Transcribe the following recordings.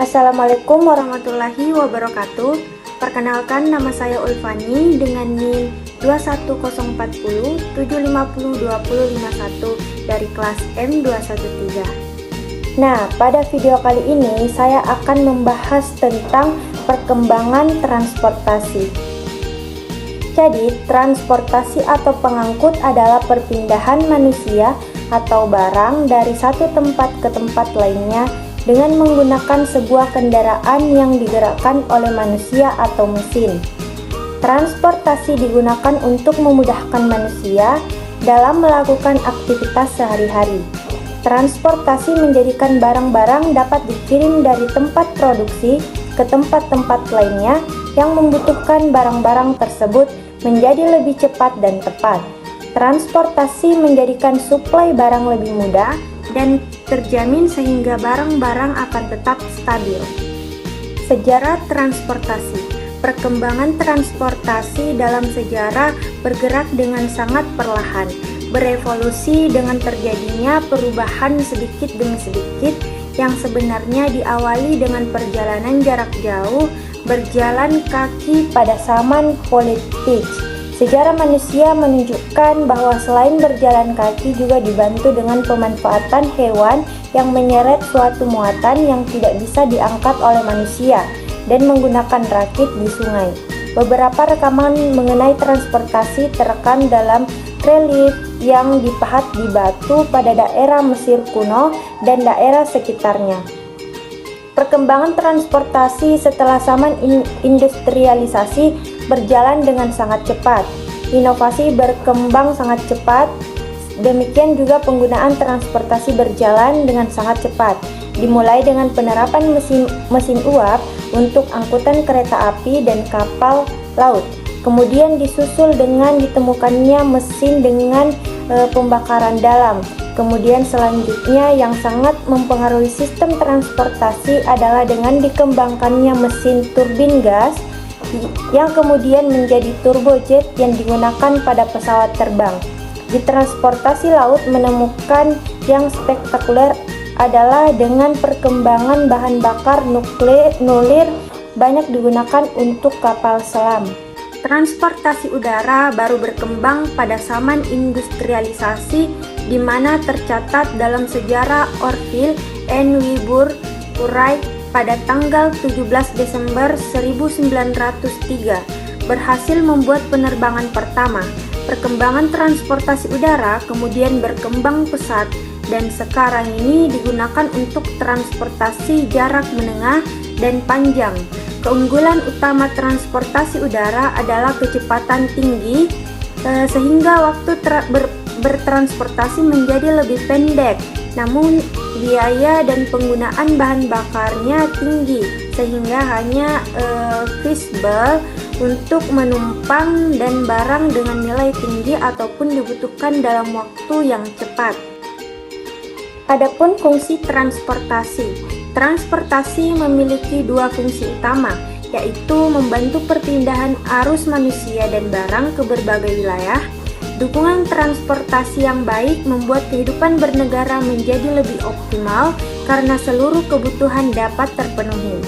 Assalamualaikum warahmatullahi wabarakatuh. Perkenalkan, nama saya Ulfani dengan NIM 21040750251 dari kelas M213. Nah, pada video kali ini saya akan membahas tentang perkembangan transportasi. Jadi, transportasi atau pengangkut adalah perpindahan manusia atau barang dari satu tempat ke tempat lainnya dengan menggunakan sebuah kendaraan yang digerakkan oleh manusia atau mesin. Transportasi digunakan untuk memudahkan manusia dalam melakukan aktivitas sehari-hari. Transportasi menjadikan barang-barang dapat dikirim dari tempat produksi ke tempat-tempat lainnya yang membutuhkan barang-barang tersebut menjadi lebih cepat dan tepat. Transportasi menjadikan suplai barang lebih mudah dan terjamin sehingga barang-barang akan tetap stabil. Sejarah transportasi. Perkembangan transportasi dalam sejarah bergerak dengan sangat perlahan, berevolusi dengan terjadinya perubahan sedikit demi sedikit yang sebenarnya diawali dengan perjalanan jarak jauh, berjalan kaki pada zaman politik. Sejarah manusia menunjukkan bahwa selain berjalan kaki juga dibantu dengan pemanfaatan hewan yang menyeret suatu muatan yang tidak bisa diangkat oleh manusia dan menggunakan rakit di sungai. Beberapa rekaman mengenai transportasi terekam dalam relief yang dipahat di batu pada daerah Mesir kuno dan daerah sekitarnya. Perkembangan transportasi setelah zaman industrialisasi berjalan dengan sangat cepat. Inovasi berkembang sangat cepat. Demikian juga penggunaan transportasi berjalan dengan sangat cepat. Dimulai dengan penerapan mesin uap untuk angkutan kereta api dan kapal laut. Kemudian disusul dengan ditemukannya mesin dengan pembakaran dalam. Kemudian selanjutnya yang sangat mempengaruhi sistem transportasi adalah dengan dikembangkannya mesin turbin gas yang kemudian menjadi turbojet yang digunakan pada pesawat terbang. Di transportasi laut menemukan yang spektakuler adalah dengan perkembangan bahan bakar nuklir banyak digunakan untuk kapal selam. Transportasi udara baru berkembang pada zaman industrialisasi, di mana tercatat dalam sejarah Orville and Wilbur Wright pada tanggal 17 Desember 1903 berhasil membuat penerbangan pertama. Perkembangan transportasi udara kemudian berkembang pesat dan sekarang ini digunakan untuk transportasi jarak menengah dan panjang. Keunggulan utama transportasi udara adalah kecepatan tinggi sehingga waktu bertransportasi menjadi lebih pendek, namun biaya dan penggunaan bahan bakarnya tinggi sehingga hanya feasible untuk menumpang dan barang dengan nilai tinggi ataupun dibutuhkan dalam waktu yang cepat. Adapun fungsi transportasi. Transportasi memiliki dua fungsi utama, yaitu membantu perpindahan arus manusia dan barang ke berbagai wilayah. Dukungan transportasi yang baik membuat kehidupan bernegara menjadi lebih optimal karena seluruh kebutuhan dapat terpenuhi.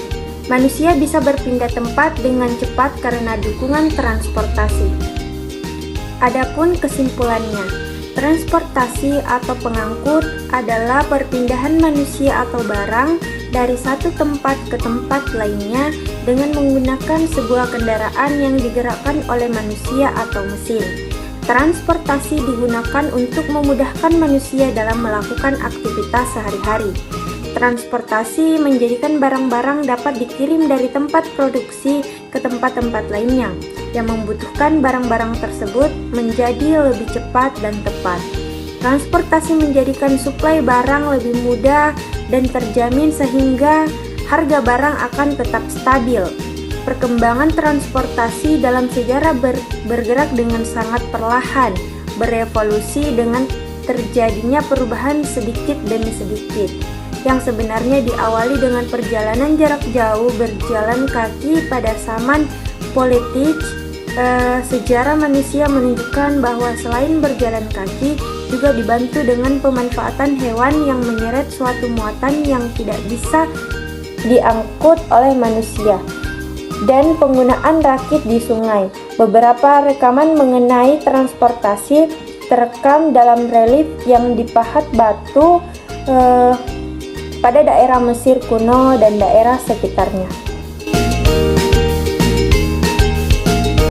Manusia bisa berpindah tempat dengan cepat karena dukungan transportasi. Adapun kesimpulannya, transportasi atau pengangkut adalah perpindahan manusia atau barang dari satu tempat ke tempat lainnya dengan menggunakan sebuah kendaraan yang digerakkan oleh manusia atau mesin. Transportasi digunakan untuk memudahkan manusia dalam melakukan aktivitas sehari-hari. Transportasi menjadikan barang-barang dapat dikirim dari tempat produksi ke tempat-tempat lainnya yang membutuhkan barang-barang tersebut menjadi lebih cepat dan tepat. Transportasi menjadikan suplai barang lebih mudah dan terjamin sehingga harga barang akan tetap stabil. Perkembangan transportasi dalam sejarah bergerak dengan sangat perlahan, berevolusi dengan terjadinya perubahan sedikit demi sedikit, yang sebenarnya diawali dengan perjalanan jarak jauh berjalan kaki pada zaman politik. Sejarah manusia menunjukkan bahwa selain berjalan kaki, juga dibantu dengan pemanfaatan hewan yang menyeret suatu muatan yang tidak bisa diangkut oleh manusia, dan penggunaan rakit di sungai. Beberapa rekaman mengenai transportasi terekam dalam relief yang dipahat batu pada daerah Mesir kuno dan daerah sekitarnya.